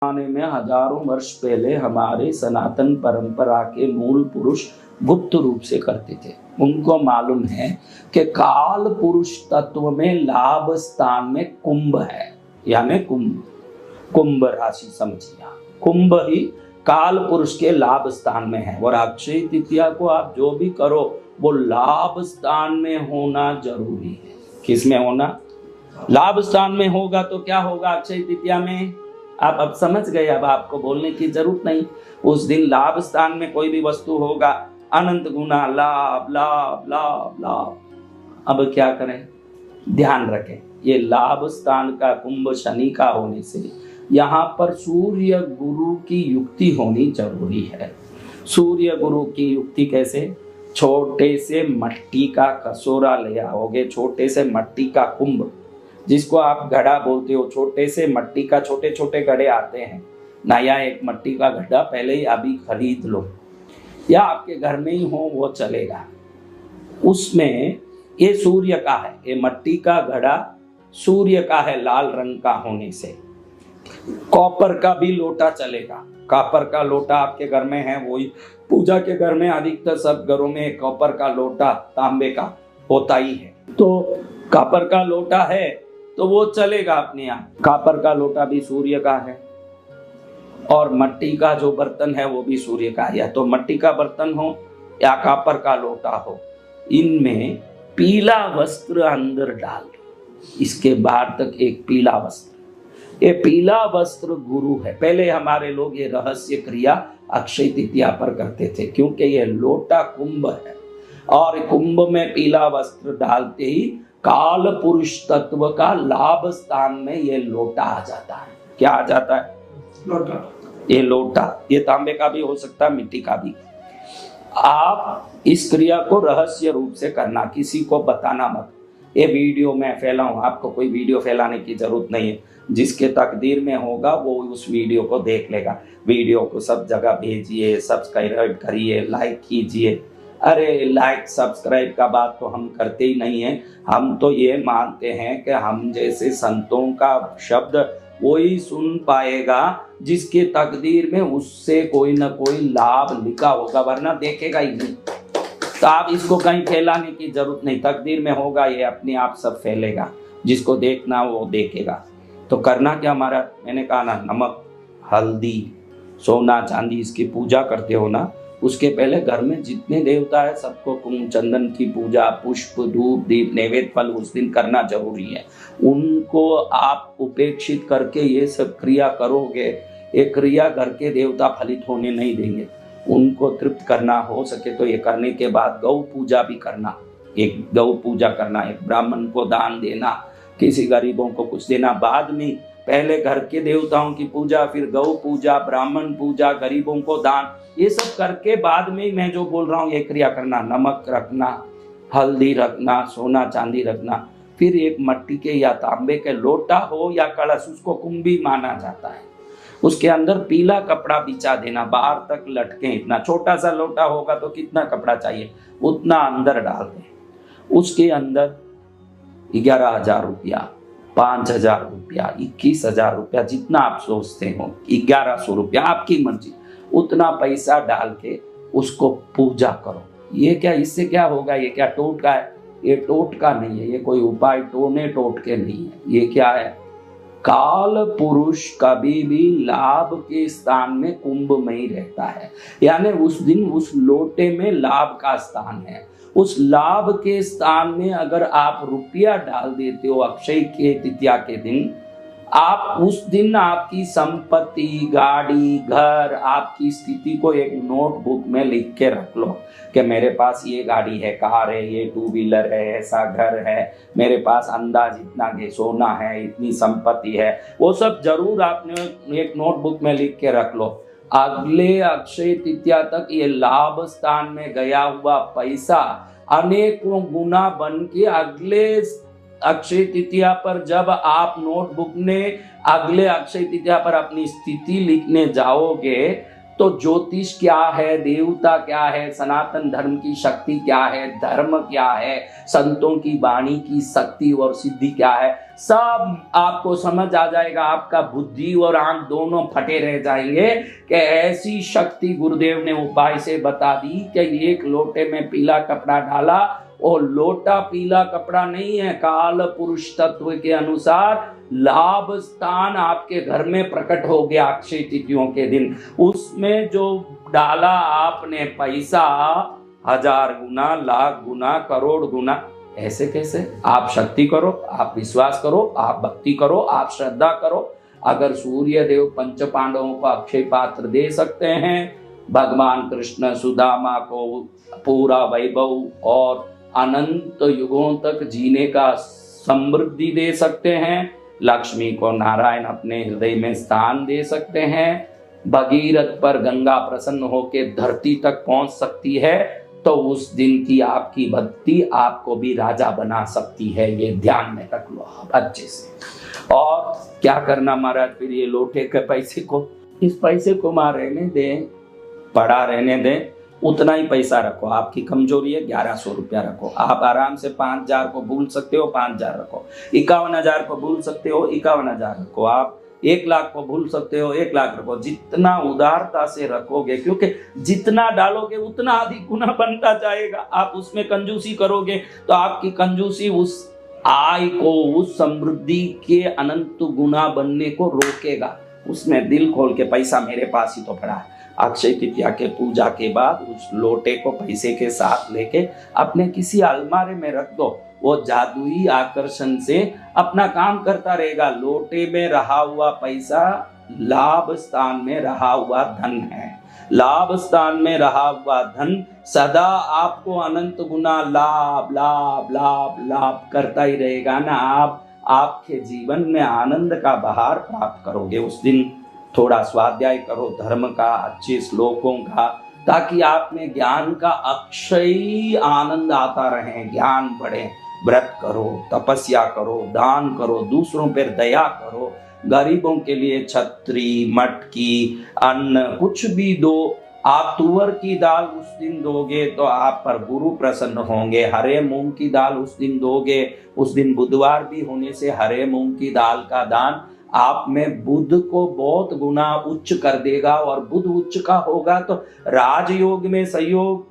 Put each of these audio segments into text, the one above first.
जमाने में हजारों वर्ष पहले हमारे सनातन परंपरा के मूल पुरुष गुप्त रूप से करते थे। उनको मालूम है कि काल पुरुष तत्व में लाभ स्थान में कुंभ है, यानी कुंभ राशि समझिए, कुंभ ही काल पुरुष के लाभ स्थान में है। और अक्षय तृतीया को आप जो भी करो वो लाभ स्थान में होना जरूरी है। किस में होना? लाभ स्थान में होगा तो क्या होगा अक्षय तृतीया में? आप अब समझ गए, अब आपको बोलने की जरूरत नहीं। उस दिन लाभ स्थान में कोई भी वस्तु होगा, अनंत गुना लाभ लाभ लाभ लाभ। अब क्या करें? ध्यान रखें, ये लाभ स्थान का कुंभ शनि का होने से यहाँ पर सूर्य गुरु की युक्ति होनी जरूरी है। सूर्य गुरु की युक्ति कैसे? छोटे से मट्टी का कसोरा ले आओगे, छोटे से मट्टी का कुंभ, जिसको आप घड़ा बोलते हो, छोटे से मट्टी का छोटे छोटे घड़े आते हैं, नया एक मट्टी का घड़ा पहले ही अभी खरीद लो, या आपके घर में ही हो वो चलेगा। उसमें ये सूर्य का है, ये मट्टी का घड़ा सूर्य का है, लाल रंग का होने से। कॉपर का भी लोटा चलेगा, कॉपर का लोटा आपके घर में है, वही पूजा के घर में अधिकतर सब घरों में कॉपर का लोटा तांबे का होता ही है, तो कॉपर का लोटा है तो वो चलेगा अपने आप। कॉपर का लोटा भी सूर्य का है, और मट्टी का जो बर्तन है वो भी सूर्य का है। या तो मट्टी का बर्तन हो या कॉपर का लोटा हो, इनमें पीला वस्त्र अंदर डाल दो, इसके बाहर तक एक पीला वस्त्र। ये पीला वस्त्र गुरु है। पहले हमारे लोग ये रहस्य क्रिया अक्षय तृतीया पर करते थे, क्योंकि ये लोटा कुंभ है, और कुंभ में पीला वस्त्र डालते ही काल पुरुष तत्व का लाभ स्थान में ये लोटा आ जाता है। क्या आ जाता है? लोटा। ये लोटा, ये तांबे का भी हो सकता है, मिट्टी का भी। आप इस क्रिया को रहस्य रूप से करना, किसी को बताना मत। ये वीडियो मैं फैलाऊं, आपको कोई वीडियो फैलाने की जरूरत नहीं है। जिसके तकदीर में होगा वो उस वीडियो को देख लेगा। वीडियो को सब जगह भेजिए, सब्सक्राइब करिए, लाइक कीजिए। अरे लाइक सब्सक्राइब का बात तो हम करते ही नहीं है। हम तो ये मानते हैं कि हम जैसे संतों का शब्द वही सुन पाएगा जिसके तकदीर में उससे कोई ना कोई लाभ लिखा होगा, वरना देखेगा ही नहीं। तो आप इसको कहीं फैलाने की जरूरत नहीं, तकदीर में होगा ये अपने आप सब फैलेगा, जिसको देखना वो देखेगा। तो करना क्या हमारा, मैंने कहा ना, नमक, हल्दी, सोना चांदी, इसकी पूजा करते हो ना, उसके पहले घर में जितने देवता है सबको कुंभ चंदन की पूजा, पुष्प धूप दीप नैवेद्य फल उस दिन करना जरूरी है। उनको आप उपेक्षित करके ये सब क्रिया करोगे, ये क्रिया घर के देवता फलित होने नहीं देंगे। उनको तृप्त करना, हो सके तो ये करने के बाद गौ पूजा भी करना, एक गौ पूजा करना, एक ब्राह्मण को दान देना, किसी गरीबों को कुछ देना। बाद में पहले घर के देवताओं की पूजा, फिर गौ पूजा, ब्राह्मण पूजा, गरीबों को दान, ये सब करके बाद में मैं जो बोल रहा हूँ ये क्रिया करना। नमक रखना, हल्दी रखना, सोना चांदी रखना, फिर एक मट्टी के या तांबे के लोटा हो या कलश, उसको कुंभी माना जाता है, उसके अंदर पीला कपड़ा बिछा देना, बाहर तक लटके। इतना छोटा सा लोटा होगा तो कितना कपड़ा चाहिए उतना अंदर डाल दें। उसके अंदर 11,000 रुपया, 5,000 रुपया, 21,000 रुपया, जितना आप सोचते हो, 1100 रुपया, आपकी मर्जी, उतना पैसा डाल के उसको पूजा करो। ये क्या, इससे क्या होगा? ये क्या टोटका है? ये टोटका नहीं है, ये कोई उपाय टोने टोटके नहीं है। ये क्या है? काल पुरुष कभी भी लाभ के स्थान में कुंभ में ही रहता है, यानी उस दिन उस लोटे में लाभ का स्थान है। उस लाभ के स्थान में अगर आप रुपया डाल देते हो अक्षय के तृतीया के दिन, आप उस दिन आपकी संपत्ति, गाड़ी, घर, आपकी स्थिति को एक नोटबुक में लिख के रख लो कि मेरे पास ये गाड़ी है, कार है, ये 2 व्हीलर है, ऐसा घर है, मेरे पास अंदाज इतना सोना है, इतनी संपत्ति है। वो सब जरूर आपने एक नोटबुक में लिख के रख लो। अगले अक्षय तृतीया तक ये लाभ स्थान में गया हुआ पैसा अनेकों गुना बन के अगले अक्षय तृतीया पर जब आप नोटबुक में अगले अक्षय तृतीया पर अपनी स्थिति लिखने जाओगे, तो ज्योतिष क्या है, देवता क्या है, सनातन धर्म की शक्ति क्या है, धर्म क्या है, संतों की वाणी की शक्ति और सिद्धि क्या है, सब आपको समझ आ जाएगा। आपका बुद्धि और आंख दोनों फटे रह जाएंगे कि ऐसी शक्ति गुरुदेव ने उपाय से बता दी कि एक लोटे में पीला कपड़ा डाला, और लोटा पीला कपड़ा नहीं है, काल पुरुष तत्व के अनुसार लाभ स्थान आपके घर में प्रकट हो गया अक्षय तिथियों के दिन। उसमें जो डाला आपने पैसा 1000 गुना, लाख गुना, करोड़ गुना, ऐसे कैसे? आप शक्ति करो, आप विश्वास करो, आप भक्ति करो, आप श्रद्धा करो। अगर सूर्य देव पंच पांडवों को अक्षय पात्र दे सकते हैं, भगवान कृष्ण सुदामा को पूरा वैभव और अनंत युगों तक जीने का समृद्धि दे सकते हैं, लक्ष्मी को नारायण अपने हृदय में स्थान दे सकते हैं, भगीरथ पर गंगा प्रसन्न होकर धरती तक पहुंच सकती है, तो उस दिन की आपकी भक्ति आपको भी राजा बना सकती है। ये ध्यान में रख लो आप अच्छे से। और क्या करना महाराज, फिर ये लोटे के पैसे को, इस पैसे को मां रहने दें, पड़ा रहने दें, उतना ही पैसा रखो। आपकी कमजोरी है 1100 रुपया रखो। आप आराम से 5000 को भूल सकते हो, 5000 रखो। 51,000 को भूल सकते हो, 51,000 रखो। आप 1 लाख को भूल सकते हो, 1 लाख रखो। जितना उदारता से रखोगे, क्योंकि जितना डालोगे उतना अधिक गुना बनता जाएगा। आप उसमें कंजूसी करोगे तो आपकी कंजूसी उस आय को, उस समृद्धि के अनंत गुना बनने को रोकेगा। उसमें दिल खोल के, पैसा मेरे पास ही तो पड़ा है, अक्षय तृतीया के पूजा के बाद उस लोटे को पैसे के साथ लेके अपने किसी अलमारे में रख दो। वो जादुई आकर्षण से अपना काम करता रहेगा। लोटे में रहा हुआ पैसा लाभ स्थान में रहा हुआ धन है। लाभ स्थान में रहा हुआ धन सदा आपको अनंत गुना लाभ लाभ लाभ लाभ करता ही रहेगा ना। आप आपके जीवन में आनंद का बहार प्राप्त करोगे। उस दिन थोड़ा स्वाध्याय करो धर्म का, अच्छे श्लोकों का, ताकि आप में ज्ञान का अक्षय आनंद आता रहे, ज्ञान बढ़े। व्रत करो, तपस्या करो, दान करो, दूसरों पर दया करो, गरीबों के लिए छतरी, मटकी, अन्न कुछ भी दो। आप तुअर की दाल उस दिन दोगे तो आप पर गुरु प्रसन्न होंगे। हरे मूंग की दाल उस दिन दोगे, उस दिन बुधवार भी होने से हरे मूंग की दाल का दान आप में बुध को बहुत गुना उच्च कर देगा। और बुध उच्च का होगा तो राजयोग में सहयोग,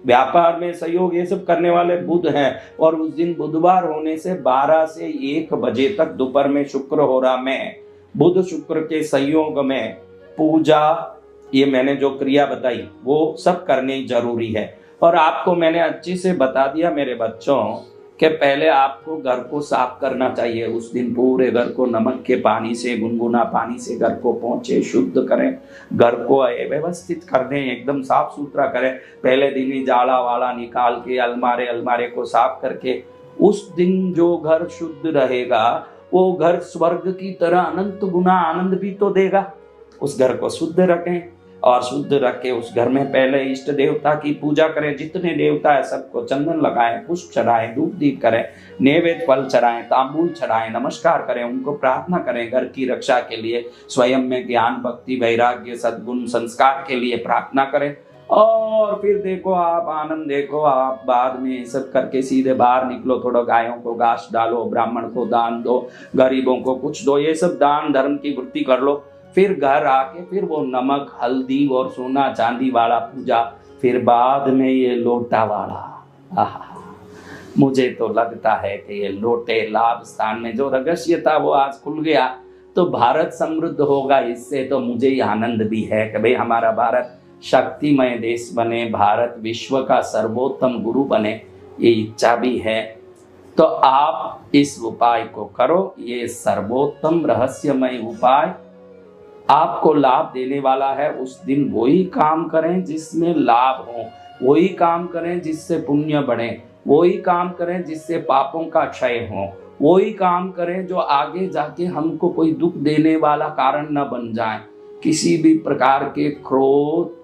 व्यापार में सहयोग, ये सब करने वाले बुध हैं। और उस दिन बुधवार होने से 12 से 1 बजे तक दोपहर में शुक्र हो रहा में बुध शुक्र के संयोग में पूजा, ये मैंने जो क्रिया बताई वो सब करनी जरूरी है। और आपको मैंने अच्छे से बता दिया मेरे बच्चों कि पहले आपको घर को साफ करना चाहिए। उस दिन पूरे घर को नमक के पानी से, गुनगुना पानी से घर को पोंछे, शुद्ध करें, घर को व्यवस्थित कर दें, एकदम साफ सुथरा करें। पहले दिन ही जाला वाला निकाल के अलमारे को साफ करके, उस दिन जो घर शुद्ध रहेगा वो घर स्वर्ग की तरह अनंत गुना आनंद भी तो देगा। उस घर को शुद्ध रखें और शुद्ध रख के उस घर में पहले इष्ट देवता की पूजा करें। जितने देवता है सबको चंदन लगाएं, पुष्प चढ़ाएं, धूप दीप करें, नैवेद्य फल चढ़ाएं, तांबूल चढ़ाएं, नमस्कार करें, उनको प्रार्थना करें घर की रक्षा के लिए, स्वयं में ज्ञान भक्ति वैराग्य सद्गुण संस्कार के लिए प्रार्थना करें। और फिर देखो आप आनंद देखो। आप बाद में सब करके सीधे बाहर निकलो, थोड़ा गायों को घास डालो, ब्राह्मण को दान दो, गरीबों को कुछ दो, ये सब दान धर्म की वृत्ति कर लो। फिर घर आके फिर वो नमक हल्दी और सोना चांदी वाला पूजा, फिर बाद में ये लोटा वाला। मुझे तो लगता है कि ये लोटे लाभ स्थान में जो रहस्य था वो आज खुल गया, तो भारत समृद्ध होगा। इससे तो मुझे ही आनंद भी है कि भाई हमारा भारत शक्तिमय देश बने, भारत विश्व का सर्वोत्तम गुरु बने, ये इच्छा भी है। तो आप इस उपाय को करो। ये सर्वोत्तम रहस्यमय उपाय आपको लाभ देने वाला है। उस दिन वही काम करें जिसमें लाभ हो, वही काम करें जिससे पुण्य बढ़े, वही काम करें जिससे पापों का क्षय हो, वही काम करें जो आगे जाके हमको कोई दुख देने वाला कारण न बन जाए। किसी भी प्रकार के क्रोध,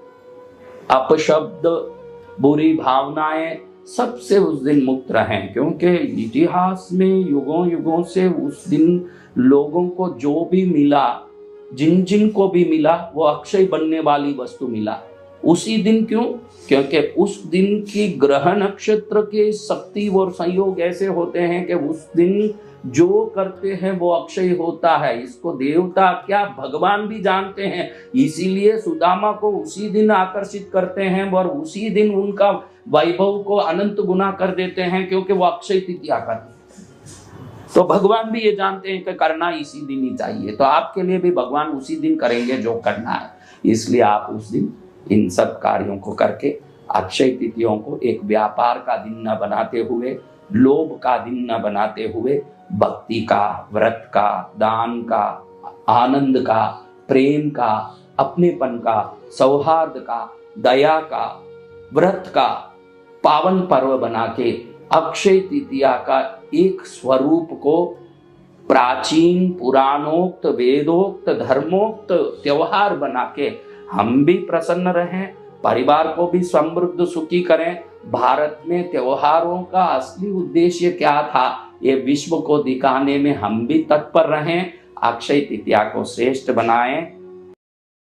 अपशब्द, बुरी भावनाएं सबसे उस दिन मुक्त रहें। क्योंकि इतिहास में युगों युगों से उस दिन लोगों को जो भी मिला जिन जिन को भी मिला वो अक्षय बनने वाली वस्तु मिला। उसी दिन क्यों? क्योंकि उस दिन की ग्रह नक्षत्र के शक्ति और संयोग ऐसे होते हैं कि उस दिन जो करते हैं वो अक्षय होता है। इसको देवता क्या भगवान भी जानते हैं, इसीलिए सुदामा को उसी दिन आकर्षित करते हैं और उसी दिन उनका वैभव को अनंत गुना कर देते हैं, क्योंकि वो अक्षय तृतीया करते हैं। तो भगवान भी ये जानते हैं कि करना इसी दिन ही चाहिए, तो आपके लिए भी भगवान उसी दिन करेंगे जो करना है। इसलिए आप उस दिन इन सब कार्यों को करके अक्षय तिथियों को एक व्यापार का दिन न बनाते हुए, लोभ का दिन न बनाते हुए, भक्ति का, व्रत का, दान का, आनंद का, प्रेम का, अपनेपन का, सौहार्द का, दया का, व्रत का पावन पर्व बना के अक्षय तृतीया का एक स्वरूप को प्राचीन पुराणोक्त वेदोक्त धर्मोक्त त्योहार बना के हम भी प्रसन्न रहें, परिवार को भी समृद्ध सुखी करें। भारत में त्योहारों का असली उद्देश्य क्या था, ये विश्व को दिखाने में हम भी तत्पर रहें। अक्षय तृतीया को श्रेष्ठ बनाएं।